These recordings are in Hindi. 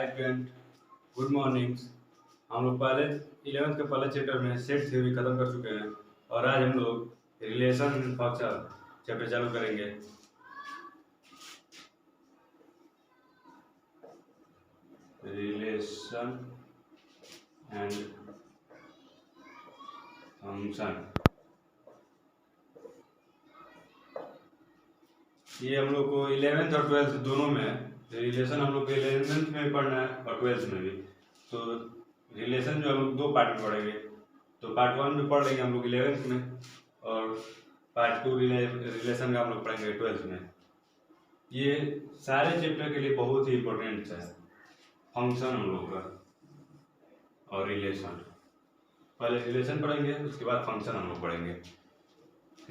Hi friend, good morning. हम लोग पहले 11th के पहले चैप्टर में सेट थ्योरी खत्म कर चुके हैं और आज हम लोग रिलेशन फंक्शन चैप्टर चालू करेंगे। रिलेशन एंड फंक्शन, ये हम लोग को 11th और 12th दोनों में रिलेशन हम लोग को 11th में भी पढ़ना है और 12th में भी। तो रिलेशन जो हम लोग दो पार्ट में पढ़ेंगे, तो पार्ट 1 में पढ़ लेंगे हम लोग 11th में और पार्ट 2 रिलेशन का हम लोग पढ़ेंगे 12th में। ये सारे चैप्टर के लिए बहुत ही इम्पोर्टेंट है फंक्शन हम लोग का और रिलेशन। पहले रिलेशन पढ़ेंगे, उसके बाद फंक्शन हम लोग पढ़ेंगे।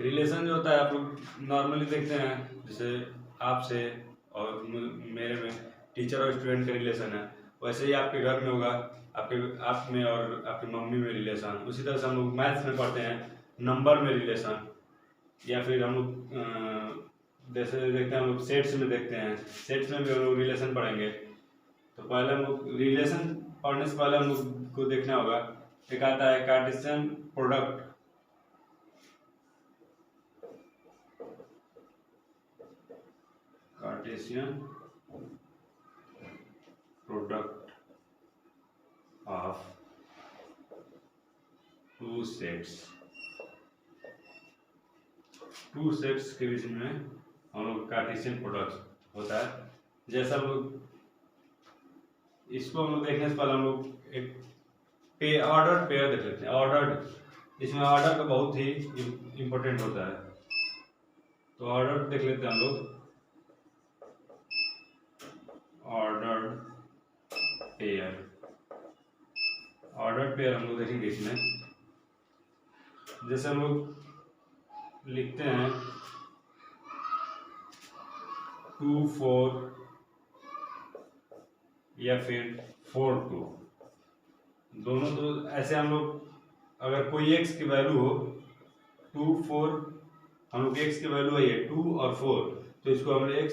रिलेशन जो होता है आप लोग नॉर्मली देखते हैं, जैसे आपसे और मेरे में टीचर और स्टूडेंट का रिलेशन है, वैसे ही आपके घर में होगा, आप में और आपकी मम्मी में रिलेशन। उसी तरह से हम लोग मैथ्स में पढ़ते हैं नंबर में रिलेशन, या फिर हम लोग जैसे देखते हैं हम लोग सेट्स में देखते हैं, सेट्स में भी हम लोग रिलेशन पढ़ेंगे। तो पहले हम लोग रिलेशन पढ़ने से पहले हम लोग को देखना होगा, एक आता है Cartesian product. Cartesian product of two sets के बीच में हम लोग कार्टेशियन प्रोडक्ट होता है। जैसा हम लोग इसको हम लोग देखने से पहले हम लोग एक ऑर्डर पेयर देख लेते हैं। ऑर्डर, इसमें ऑर्डर का बहुत ही इम्पोर्टेंट होता है, तो ऑर्डर देख लेते हैं हम लोग। ऑर्डर पेयर हम लोग देखेंगे इसमें। जैसे हम लोग लिखते हैं 2 4 या फिर 4 2, दोनों तो ऐसे हम लोग अगर कोई x की वैल्यू हो 2 4, हम लोग x की वैल्यू है ये 2 और 4, तो इसको हम x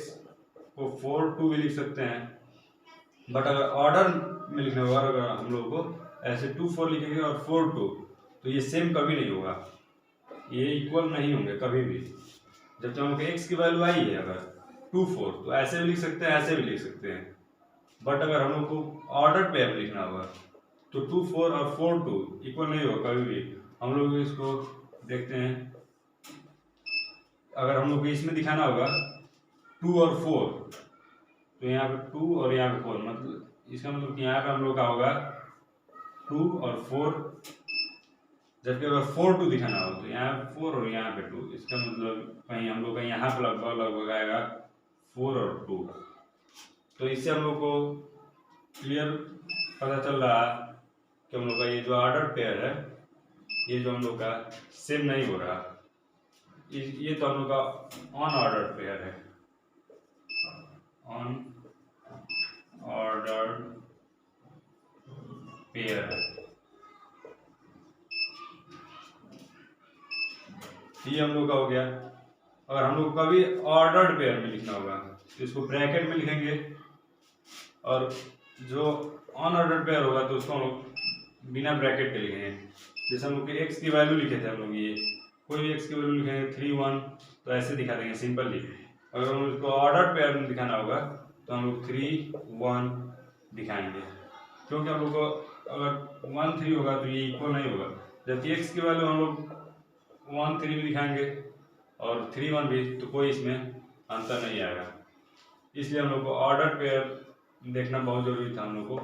को 4 2 भी लिख सकते हैं। बट अगर ऑर्डर में लिखना होगा, अगर हम लोग को ऐसे 2 4 लिखेंगे और 4 2, तो ये सेम कभी नहीं होगा, ये इक्वल नहीं होंगे कभी भी। जब तक हम लोग x की वैल्यू आई है अगर 2 4, तो ऐसे भी लिख सकते हैं, ऐसे भी लिख सकते हैं। बट अगर हम लोग को ऑर्डर पेयर में लिखना होगा तो 2 4 और 4 2 इक्वल नहीं होगा कभी भी। हम लोग इसको देखते हैं, अगर हम लोग को इसमें दिखाना होगा 2 और 4, तो यहाँ पे 2 और यहाँ पे 4, मतलब इसका मतलब यहाँ पे हम लोग का होगा 2 और 4, जबकि अगर 4 2 दिखाना हो तो यहाँ पे 4 और यहाँ पे 2, इसका मतलब कहीं हम लोग का यहाँ पे लगभग आएगा 4 और 2। तो इससे हम लोग को क्लियर पता चल रहा है कि हम लोग का ये जो ऑर्डर पेयर है, ये जो हम लोग का सेम नहीं हो रहा, ये तो हम लोग का ऑन ऑर्डर पेयर है, ऑन ऑर्डर पेयर है। ये हम लोग का हो गया। अगर हम लोग कभी ऑर्डर्ड पेयर में लिखना होगा तो इसको ब्रैकेट में लिखेंगे, और जो ऑन ऑर्डर पेयर होगा तो उसको हम लोग बिना ब्रैकेट के लिखेंगे। जैसे हम लोग x की वैल्यू लिखे थे, हम लोग ये कोई भी x की वैल्यू लिखेंगे 3 1, तो ऐसे दिखा देंगे सिंपली। अगर हम उसको ऑर्डर पेयर में दिखाना होगा तो हम लोग 3 1 दिखाएंगे, क्योंकि हम लोग को अगर 1 3 होगा तो ये इक्वल नहीं होगा। जबकि x की वैल्यू हम लोग 1 3 भी दिखाएंगे और 3 1 भी, तो कोई इसमें अंतर नहीं आएगा। इसलिए हम लोग को ऑर्डर पेयर देखना बहुत जरूरी था हम लोग को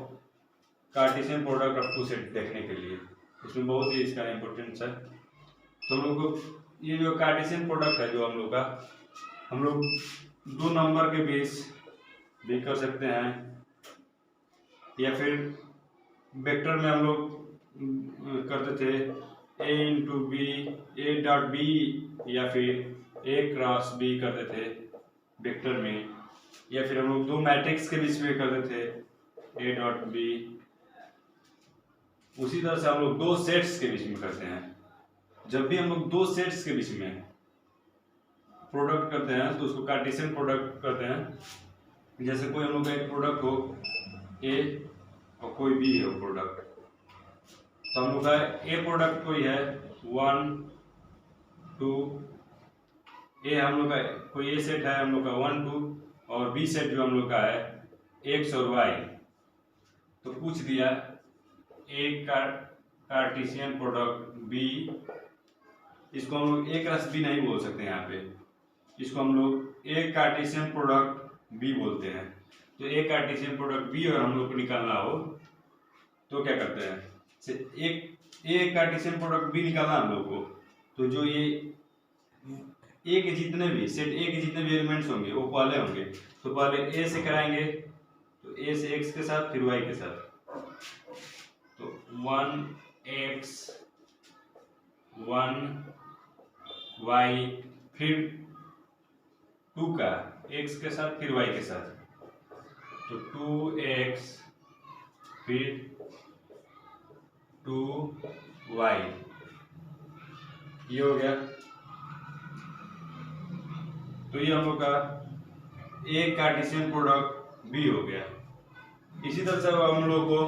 Cartesian product of two set देखने के लिए। इसमें बहुत ही इसका इम्पोर्टेंस है। तो हम लोग को ये जो कार्टेशियन प्रोडक्ट है जो हम लोग का, हम लोग दो नंबर के बीच भी कर सकते हैं, या फिर वेक्टर में हम लोग करते थे a into B, A dot B, या फिर a क्रॉस बी करते थे वेक्टर में, या फिर हम लोग दो मैट्रिक्स के बीच में करते थे a डॉट बी। उसी तरह से हम लोग दो सेट्स के बीच में करते हैं। जब भी हम लोग दो सेट्स के बीच में प्रोडक्ट करते हैं तो उसको कार्टेशियन प्रोडक्ट करते हैं। जैसे कोई हम लोग का एक प्रोडक्ट हो ए और कोई बी है वो प्रोडक्ट, तो हम लोग का ए प्रोडक्ट कोई है 1 2, ए हम लोग का कोई ए सेट है हम लोग का 1 2, और बी सेट जो हम लोग का है एक्स और वाई। तो पूछ दिया ए कार्टेशियन प्रोडक्ट बी, इसको हम लोग ए क्रॉस बी नहीं बोल सकते यहाँ पे, इसको हम लोग ए कार्टेशियन प्रोडक्ट बी बोलते हैं। तो ए कार्टेशियन प्रोडक्ट बी और हम लोग को निकालना हो तो क्या करते हैं, एक ए कार्टेशियन प्रोडक्ट बी निकालना हम लोग को, तो जो ये ए के जितने भी सेट ए के जितने भी एलिमेंट्स होंगे वो पहले होंगे, तो पहले ए से कराएंगे, तो ए से एक्स के साथ फिर वाई के साथ, तो 1x 1 y, फिर 2 का x के साथ फिर y के साथ, तो 2x फिर 2y, ये हो गया। तो ये हम लोग का ए कार्टेशियन प्रोडक्ट बी हो गया। इसी तरह से हम लोग को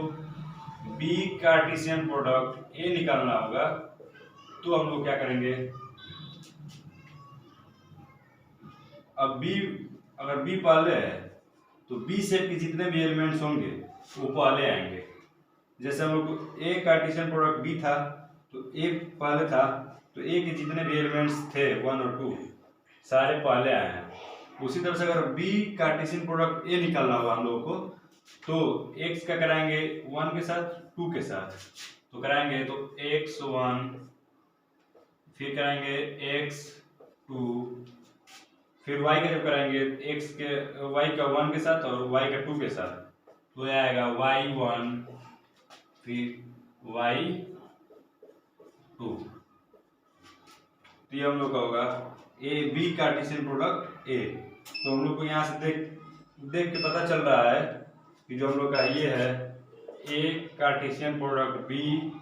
बी कार्टेशियन प्रोडक्ट ए निकालना होगा, तो हम लोग क्या करेंगे, अब बी अगर बी पहले है तो बी सेट के जितने भी एलिमेंट्स होंगे वो पहले आएंगे। जैसे हम लोग ए कार्टेशियन प्रोडक्ट बी था तो ए पहले था, तो ए के जितने भी एलिमेंट्स थे 1 और 2 सारे पहले आए हैं। उसी तरह से अगर बी कार्टेशियन प्रोडक्ट ए निकालना होगा हम लोगों को, तो x का कराएंगे 1 के साथ 2 के साथ, तो कराएंगे तो x1, फिर कराएंगे x2, फिर y का जब कराएंगे x के y का 1 के साथ और y का 2 के साथ, तो यह आएगा y1 फिर y2। तो ये हम लोग का होगा A B Cartesian product A. तो हम लोग को यहाँ से देख के पता चल रहा है कि जो हम लोग का ये है ए कार्टेशियन प्रोडक्ट बी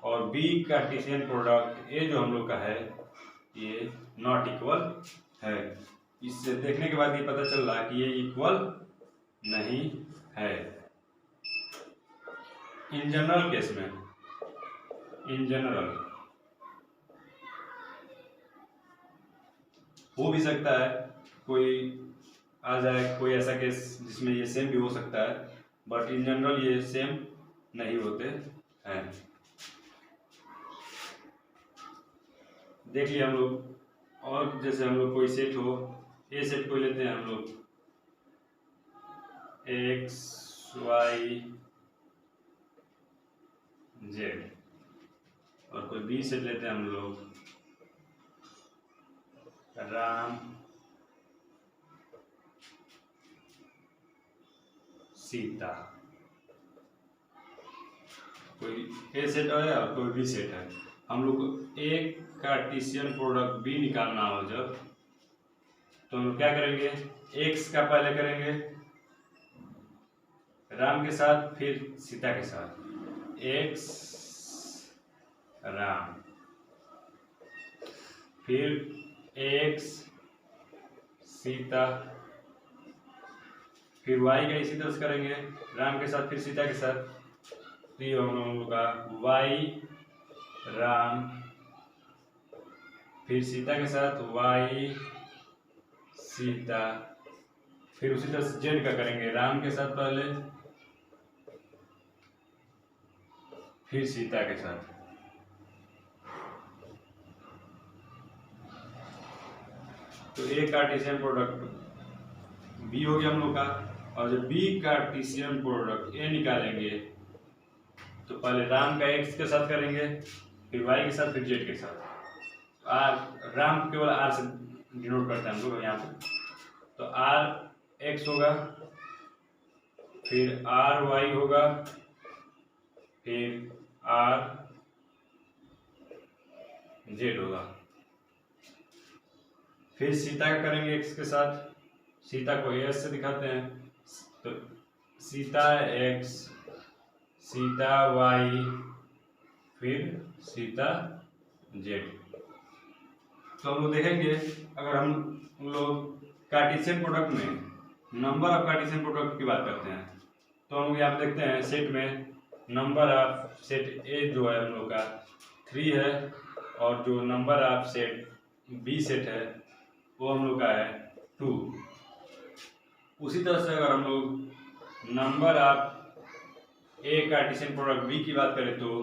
और बी कार्टेशियन प्रोडक्ट ए जो हम लोग का है ये नॉट इक्वल है। इससे देखने के बाद ये पता चल रहा है कि ये इक्वल नहीं है। इन जनरल केस में, इन जनरल हो भी सकता है कोई आ जाए कोई ऐसा केस जिसमें ये सेम भी हो सकता है, बट इन जनरल ये सेम नहीं होते हैं। देख लिया हम लोग। और जैसे हम लोग कोई सेट हो, ए सेट कोई लेते हैं हम लोग x y z, और कोई बी सेट लेते हैं हम लोग राम सीता। कोई ए सेट है और कोई बी सेट है। हम लोग को एक कार्टेशियन प्रोडक्ट बी निकालना हो जब, तो हम क्या करेंगे, एक्स का पहले करेंगे राम के साथ फिर सीता के साथ, एक्स राम, फिर एक्स सीता, फिर वाई का इसी तरह से करेंगे राम के साथ फिर सीता के साथ, तो ये हम लोगों का वाई राम फिर सीता के साथ वाई सीता, फिर उसी तरह से जेड का करेंगे राम के साथ पहले फिर सीता के साथ। तो ए कार्टेशियन प्रोडक्ट बी हो गया हम लोग का, और जब बी कार्टेशियन प्रोडक्ट ए निकालेंगे तो पहले राम का एक्स के साथ करेंगे फिर वाई के साथ फिर जेड के साथ। आर राम केवल आर से डिनोट करते हैं हम लोग यहाँ पे, तो आर एक्स होगा फिर आर वाई होगा फिर आर जेड होगा। फिर सीता का करेंगे एक्स के साथ, सीता को एस से दिखाते हैं, तो सीता एक्स सीता वाई फिर सीता जेड। तो हम लोग देखेंगे अगर हम लोग कार्टेशियन प्रोडक्ट में नंबर ऑफ कार्टेशियन प्रोडक्ट की बात करते हैं तो हम लोग यहाँ पे देखते हैं सेट में नंबर ऑफ सेट ए जो है हम लोग का 3 है, और जो number of set B set है वो हम लोग का है 2। उसी तरह से अगर हम लोग number of A Cartesian product B की बात करें तो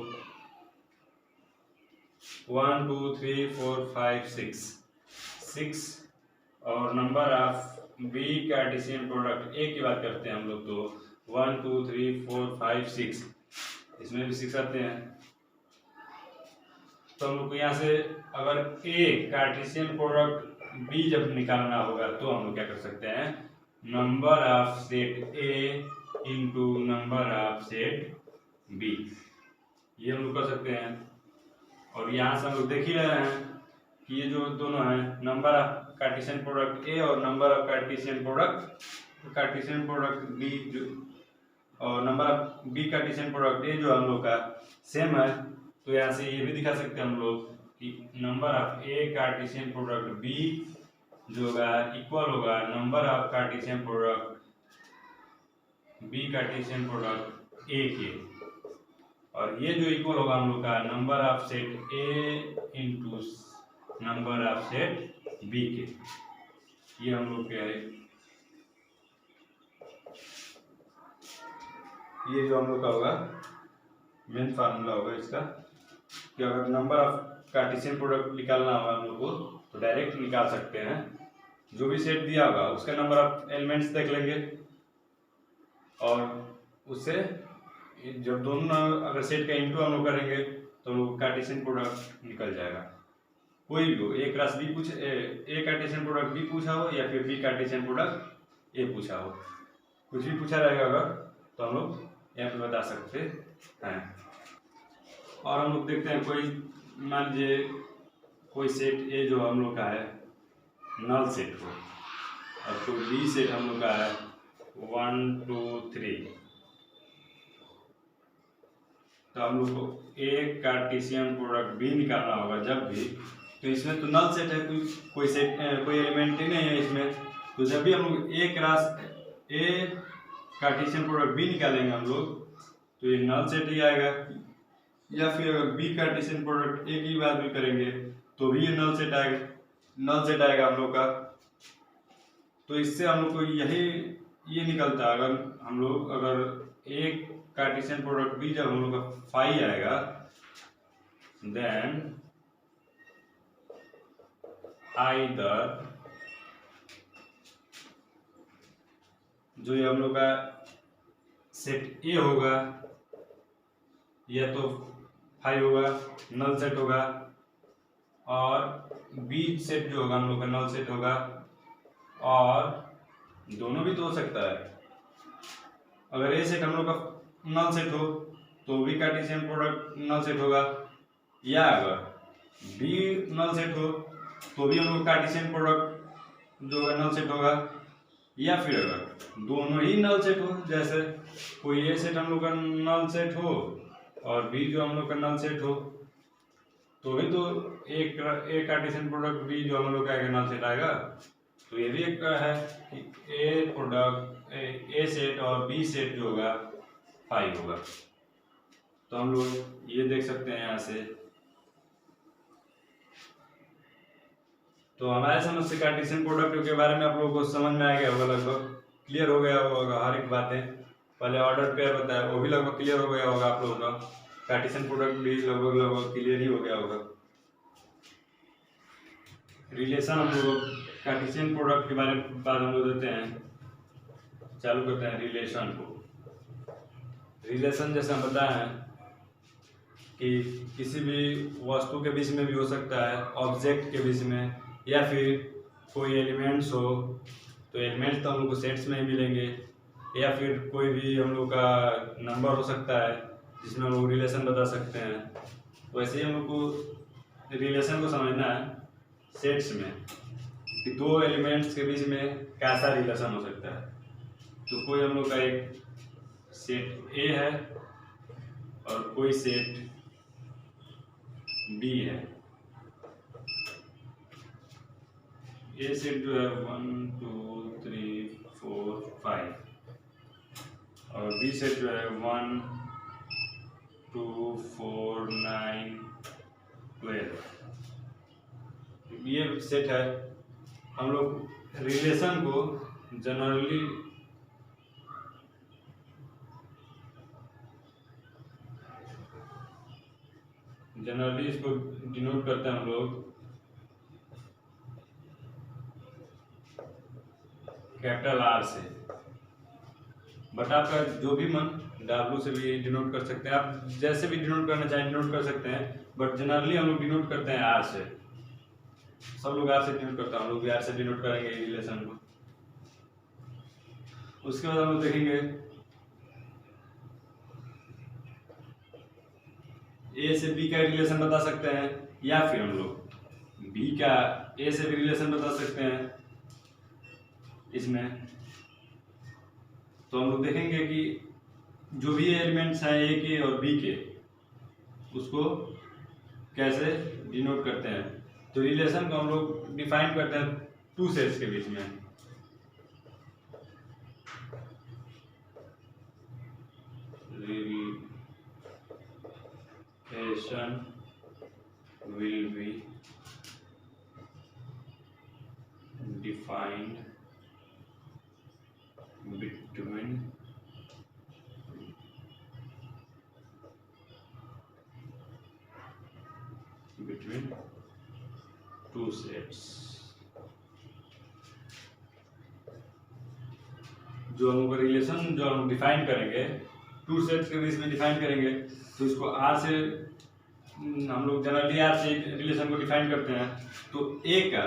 1 2 3 4 5 6, और number of B Cartesian product A की बात करते हैं हम लोग तो 1 2 3 4 5 6, इसमें भी 6 आते हैं। तो हम लोग को यहाँ से अगर ए कार्टेशियन प्रोडक्ट बी जब निकालना होगा तो हम लोग क्या कर सकते हैं, number of set A into number of set B, ये हम लोग कर सकते हैं। और यहाँ से हम लोग देख ही रहे हैं कि ये जो दोनों है number of Cartesian product A और number of Cartesian product B जो, और number of B Cartesian product A जो हम लोग का सेम है। तो यहाँ से ये भी दिखा सकते हैं हम लोग कि number of A Cartesian product B जो होगा इक्वल होगा number of Cartesian product B Cartesian product A के, और ये जो इक्वल होगा हम लोग का number of set A into number of set B के, ये हम लोग के ये जो हम लोग का होगा मेन फार्मूला होगा इसका कि अगर नंबर ऑफ कार्टेशियन प्रोडक्ट निकालना होगा हम लोग को तो डायरेक्ट निकाल सकते हैं। जो भी सेट दिया होगा उसका नंबर ऑफ एलिमेंट्स देख लेंगे, और उससे जब दोनों अगर सेट का इंटू हम लोग करेंगे तो हम लोग कार्टेशियन प्रोडक्ट निकल जाएगा। कोई भी हो, ए क्रॉस बी पूछ ए कार्टेशियन प्रोडक्ट बी पूछा हो या फिर बी कार्टेशियन प्रोडक्ट ए पूछा हो, कुछ भी पूछा रहेगा अगर तो हम लोग यहाँ पे बता सकते हैं। और हम लोग देखते हैं कोई मान लीजिए कोई सेट ए जो हम लोग का है नल सेट हो, और कोई बी सेट हम लोग का है 1 2 3, तो हम लोग को ए कार्टेशियन प्रोडक्ट बी निकालना होगा जब भी, तो इसमें तो नल सेट है, कोई सेट कोई एलिमेंट ही नहीं है इसमें। तो जब भी हम लोग A cross A Cartesian product B निकालेंगे हम लोग तो ये नल सेट ही आएगा, या फिर अगर बी कार्टेशियन प्रोडक्ट ए की बात भी करेंगे तो भी ये नल सेट आएगा हम लोग का। तो इससे हम लोग को यही ये निकलता है, अगर हम लोग अगर ए कार्टेशियन प्रोडक्ट बी जब हम लोग का फाई आएगा देन आइदर जो ये हम लोग का सेट ए होगा या तो फाई होगा नल सेट होगा, और बी सेट जो होगा हम लोग का नल सेट होगा, और दोनों भी तो हो सकता है। अगर ए सेट हम लोग का नल सेट हो तो B Cartesian product null set होगा, या अगर बी नल सेट हो तो भी हम लोग कार्टेशियन प्रोडक्ट जो है नल सेट होगा, या फिर अगर दोनों ही नल सेट हो, जैसे कोई ए सेट हम लोग का नल सेट हो और बी जो हम लोग का नल सेट हो, तो भी तो एक कार्टेशियन प्रोडक्ट बी जो हम लोग का नल सेट आएगा। तो ये भी एक है कि ए प्रोडक्ट ए सेट और बी सेट जो होगा फाई होगा। तो हम लोग ये देख सकते हैं यहाँ से। तो हमारे समझ से कार्टेशियन प्रोडक्ट के बारे में आप लोगों को समझ में आ गया होगा, लगभग क्लियर हो गया होगा हर एक बातें। पहले ऑर्डर पेयर होता है वो भी लगभग क्लियर हो गया होगा आप लोगों का, कार्टेशियन प्रोडक्ट भी लगभग क्लियर ही हो गया होगा। रिलेशन हम लोग कार्टेशियन प्रोडक्ट के बारे में बात हम लोग देते हैं, चालू करते हैं रिलेशन को। रिलेशन जैसे हम बताए हैं कि किसी भी वस्तु के बीच में भी हो सकता है, ऑब्जेक्ट के बीच में, या फिर कोई एलिमेंट्स हो तो एलिमेंट्स तो हम लोग को सेट्स में ही मिलेंगे, या फिर कोई भी हम लोग का नंबर हो सकता है जिसमें हम लोग रिलेशन बता सकते हैं। वैसे ही हम लोग को रिलेशन को समझना है सेट्स में कि दो एलिमेंट्स के बीच में कैसा रिलेशन हो सकता है। तो कोई हम लोग का एक सेट ए है और कोई सेट बी है। ए सेट जो है 1 2 3 4 5, और बी सेट जो है 1 2 4 9 12, ये सेट है। हम लोग रिलेशन को जनरली इसको डिनोट करते हैं हम लोग कैपिटल आर से, बट आपका जो भी मन डब्ल्यू से भी डिनोट कर सकते हैं, आप जैसे भी डिनोट करना चाहें डिनोट कर सकते हैं, बट जनरली हम लोग डिनोट करते हैं आर से। सब लोग आर से डिनोट करते हैं, हम लोग भी आर से डिनोट करेंगे रिलेशन को। उसके बाद हम लोग देखेंगे ए से बी का रिलेशन बता सकते हैं, या फिर हम लोग बी का ए से भी रिलेशन बता सकते हैं इसमें। तो हम लोग देखेंगे कि जो भी एलिमेंट्स हैं ए के और बी के, उसको कैसे डिनोट करते हैं। तो रिलेशन को हम लोग डिफाइन करते हैं टू सेट्स के बीच में। Relation will be defined between two sets। जो हम लोग रिलेशन जो हम डिफाइन करेंगे टू सेट्स के बीच में डिफाइन करेंगे, तो इसको आर से हम लोग जनरली आर से रिलेशन को डिफाइन करते हैं। तो ए का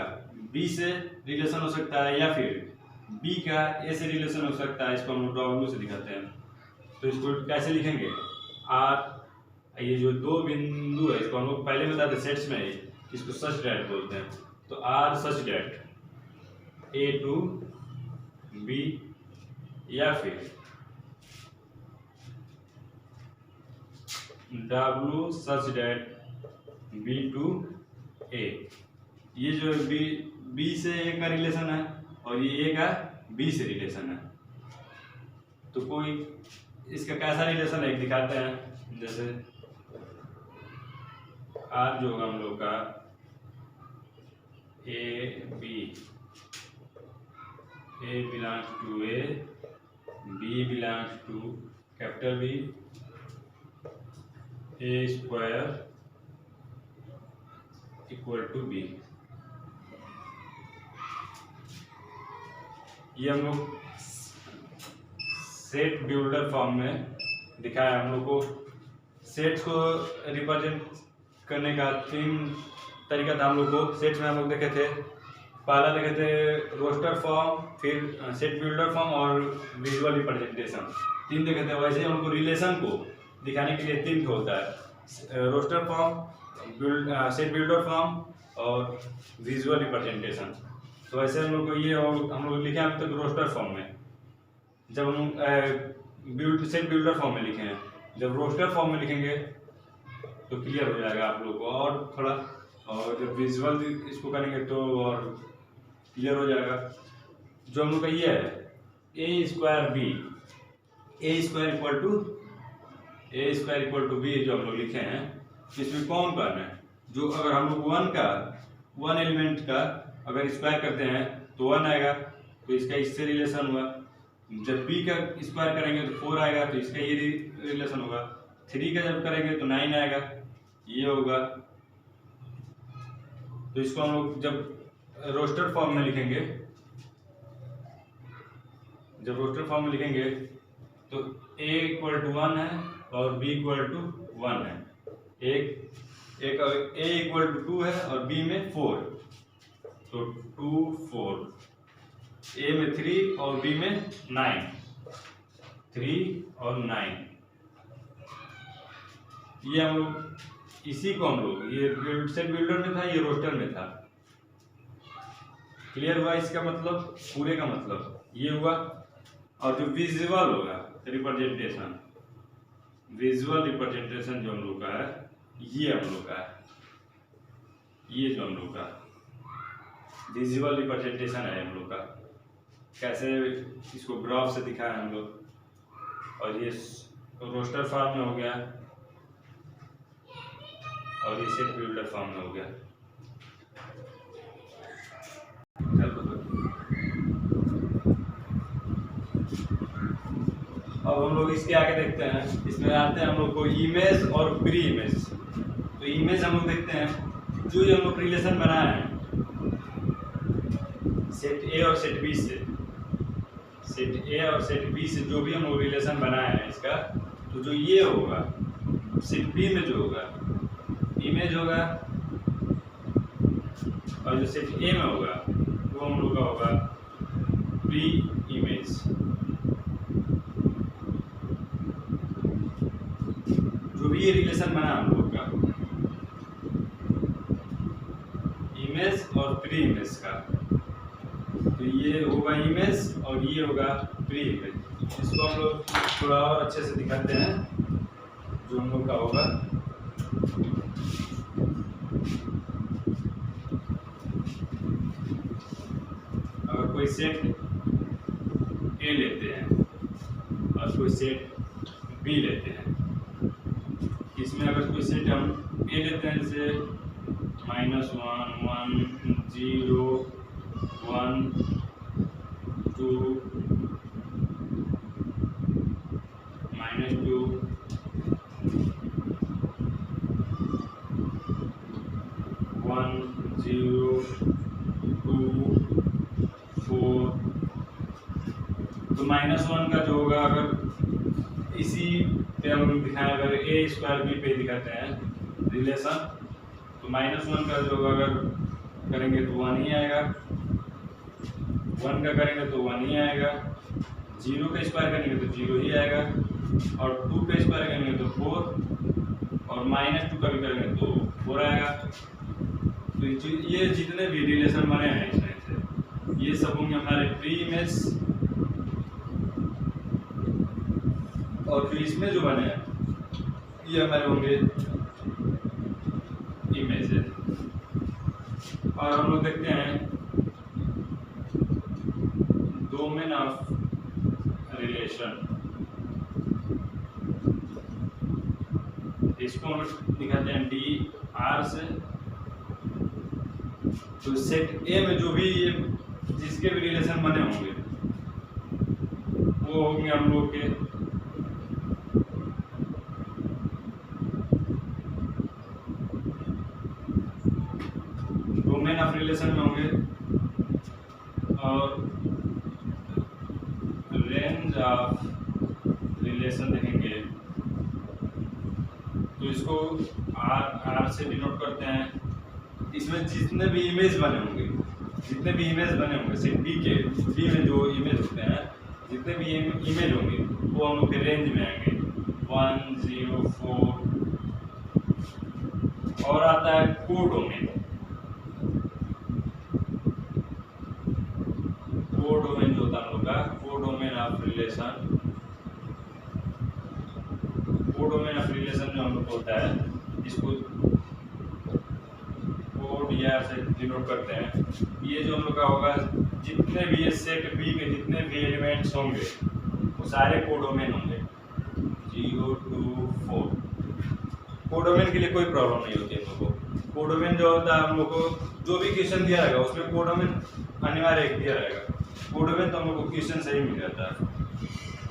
बी से रिलेशन हो सकता है, या फिर बी का ए से रिलेशन हो सकता है। इसको हम लोग डब्ल्यू से दिखाते हैं। तो इसको कैसे लिखेंगे, आर, ये जो दो बिंदु है इसको हम लोग पहले बताते हैं सेट्स में, इसको सच डैट बोलते हैं। तो are such that A to B, या फिर W such that B to A। ये जो B से A का रिलेशन है और ये A का B से रिलेशन है। तो कोई इसका कैसा रिलेशन है एक दिखाते हैं। जैसे R जो होगा हम लोग का A belongs to A, B belongs to capital B, A square equal to B। ये हम लोग सेट बिल्डर फॉर्म में दिखाया। हम लोग को सेट्स को रिप्रेजेंट करने का तीन तरीका था। हम लोग को सेट्स में हम लोग देखे थे, पहला देखे थे रोस्टर फॉर्म, फिर सेट बिल्डर फॉर्म और विजुअल रिप्रेजेंटेशन, तीन देखे थे। वैसे हम लोग को रिलेशन को दिखाने के लिए तीन होता है, roster form, set builder form और विजुअल रिप्रेजेंटेशन। तो ऐसे हम लोग को ये हम लोग लिखे अभी तक रोस्टर फॉर्म में। जब हम सेट बिल्डर फॉर्म में लिखे हैं, जब रोस्टर फॉर्म में लिखेंगे तो क्लियर हो जाएगा आप लोग को और थोड़ा, और जब विजुअल इसको करेंगे तो और क्लियर हो जाएगा। जो हम लोग का ये है A square B, A square equal to B जो हम लोग लिखे हैं, इसमें कौन है जो अगर हम लोग वन एलिमेंट का अगर स्क्वायर करते हैं तो 1 आएगा, तो इसका इससे रिलेशन हुआ। जब बी का स्क्वायर करेंगे तो 4 आएगा, तो इसका ये रिलेशन होगा। 3 का जब करेंगे तो 9 आएगा, ये होगा। तो इसको हम लोग जब रोस्टर फॉर्म में लिखेंगे, तो a इक्वल टू 1 है और b इक्वल टू 1 है। एक a इक्वल टू 2 है और b में 4, तो 2 4, a में 3 और b में 9, 3 और 9। ये हम लोग इसी को हम लोग ये सेट बिल्डर में था, ये रोस्टर में था। क्लियर हुआ इसका मतलब, पूरे का मतलब ये हुआ। और जो विजुअल होगा रिप्रेजेंटेशन, जो हम लोग का है, ये हम लोग का है, ये जो हम लोग का विजुअल रिप्रेजेंटेशन है हम लोग का। कैसे इसको ग्राफ से दिखाया हम लोग, और ये रोस्टर फॉर्म में हो गया और ये सेट बिल्डर फॉर्म में हो गया। अब हम लोग इसके आगे देखते हैं, इसमें आते हैं हम लोग को इमेज और प्री इमेज। तो इमेज हम लोग देखते हैं जो ये हम लोग रिलेशन बनाए हैं सेट ए और सेट बी से, सेट ए और सेट बी से जो भी हम लोग रिलेशन बनाए हैं इसका, तो जो ये होगा सेट बी में जो होगा इमेज होगा और जो सेट ए में होगा वो हम लोग का होगा प्री इमेज। जो भी ये रिलेशन बना हम लोग का इमेज और प्री इमेज का, तो ये होगा इमेज और ये होगा प्री इमेज। इसको हम लोग थोड़ा और अच्छे से दिखाते हैं जो हम लोग का होगा। अगर कोई सेट ए लेते हैं और कोई सेट बी लेते हैं, इसमें अगर कोई सेट हम ए लेते हैं जैसे -1 1 0 1 2 -2 1 0 2 4, तो -1 का जो होगा अगर इसी पे हम लोग दिखाएं, अगर ए स्क्वायर बी पे दिखाते हैं रिलेशन, तो -1 का जो होगा अगर करेंगे तो 1 ही आएगा, 1 का करेंगे तो 1 ही आएगा, 0 का स्क्वायर करेंगे तो 0 ही आएगा, और 2 का स्क्वायर करेंगे तो 4, और -2 का भी करेंगे तो 4 आएगा। तो ये जितने भी रिलेशन बने हैं इसमें से ये सब होंगे हमारे प्री इमेज, और फिर इसमें जो बने हैं ये हमारे होंगे इमेज। और हम लोग देखते हैं डोमेन ऑफ रिलेशन, इसको हम लोग दिखाते हैं DR से। तो सेट ए में जो भी ये जिसके भी रिलेशन बने होंगे वो होंगे हम लोग के डोमेन ऑफ रिलेशन में होंगे, और रेंज ऑफ रिलेशन देखेंगे तो इसको R से डिनोट करते हैं। इसमें जितने भी इमेज बने होंगे सेट बी के, बी में जो इमेज होते हैं जितने भी इमेज होंगे वो हम लोग के रेंज में आएंगे 1 0 4। और आता है कोडोमेन, कोडोमेन जो होता है हम लोग का codomain of relation, codomain of relation जो हम लोग होता है इसको कोड से डिनोट करते हैं। ये जो हम लोग का होगा जितने भी ये सेट बी के जितने भी एलिमेंट्स होंगे वो सारे कोडोमेन होंगे 0 2 4। कोडोमेन के लिए कोई प्रॉब्लम नहीं होती हम लोग को। कोडोमेन जो होता है हम लोग को जो भी क्वेश्चन दिया रहेगा उसमें कोडोमेन अनिवार्य दिया रहेगा। कोडोमेन तो हम लोग को क्वेश्चन सही मिल जाता है।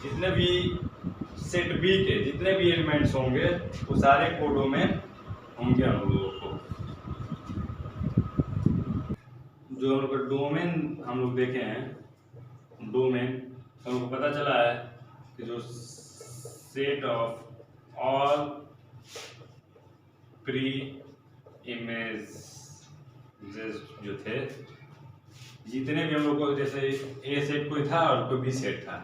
जितने भी सेट बी के जितने भी एलिमेंट्स होंगे वो सारे कोडोमेन होंगे हम लोगों को। जो हम लोग का डोमेन हम लोग देखे हैं, डोमेन हमको पता चला है कि जो set of all pre image जो थे जितने भी हम लोग को, जैसे ए सेट कोई था और कोई बी सेट था,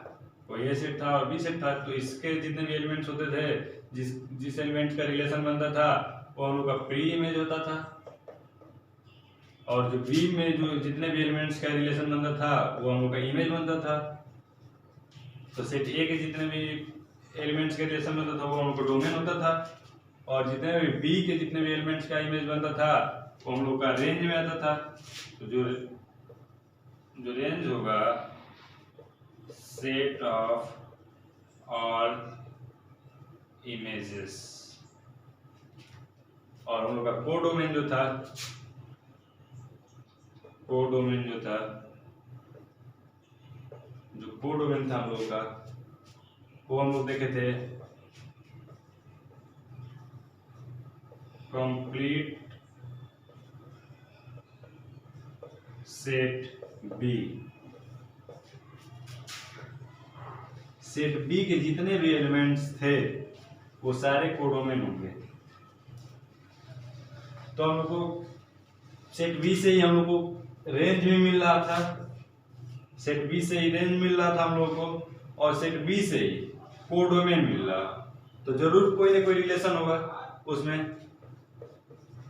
कोई ए सेट था और बी सेट था, तो इसके जितने भी एलिमेंट्स होते थे जिस एलिमेंट का रिलेशन बनता था वो हम लोग का प्री इमेज होता था, और जो बी में जो जितने भी एलिमेंट्स का रिलेशन बनता था वो हम लोग का इमेज बनता था। तो सेट ए के जितने भी एलिमेंट्स का रिलेशन बनता था वो हम लोग का डोमेन होता था, और जितने भी बी के जितने भी एलिमेंट्स का इमेज बनता था वो हम लोग का रेंज में आता था। तो जो रेंज होगा सेट ऑफ ऑल इमेजेस। और हम लोग का कोडोमेन जो था, कोडोमेन जो था, जो कोडोमेन था हम लोग का, वो हम लोग देखे थे complete set B. Set B के जितने भी एलिमेंट्स थे वो सारे कोडोमेन होंगे। तो हम लोग को सेट बी से ही हम लोग को रेंज भी मिल रहा था, सेट बी से ही रेंज मिल रहा था हम लोग को, और सेट बी से ही कोडोमेन मिल रहा। तो जरूर कोई ना कोई रिलेशन होगा उसमें।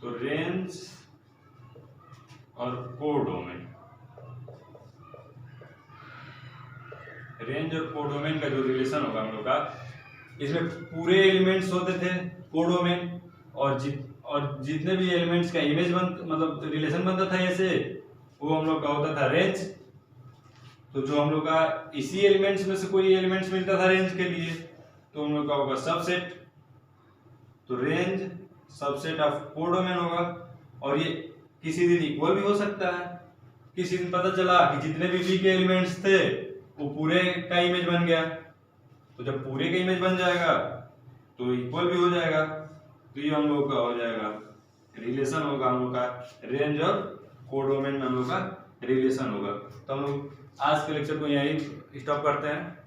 तो रेंज और कोडोमेन, रेंज और कोडोमेन का जो रिलेशन होगा हम लोग का, इसमें पूरे एलिमेंट्स होते थे कोडोमेन, और जितने भी एलिमेंट्स का इमेज मतलब रिलेशन बनता था ऐसे, वो हम लोग का होता था रेंज। तो जो हम लोग का इसी एलिमेंट्स में से कोई एलिमेंट्स मिलता था रेंज के लिए, तो हम लोग का होगा सबसेट। तो रेंज सबसेट ऑफ कोडोमेन होगा। और ये किसी दिन इक्वल भी हो सकता है, किसी दिन पता चला कि जितने भी बी के एलिमेंट्स थे वो पूरे का इमेज बन गया। तो जब पूरे का इमेज बन जाएगा तो इक्वल भी हो जाएगा। तो ये हम लोग का हो जाएगा रिलेशन होगा, हम लोग का रेंज और कोडोमेन में हम लोग का रिलेशन होगा। तो हम लोग आज के लेक्चर को यहीं स्टॉप करते हैं।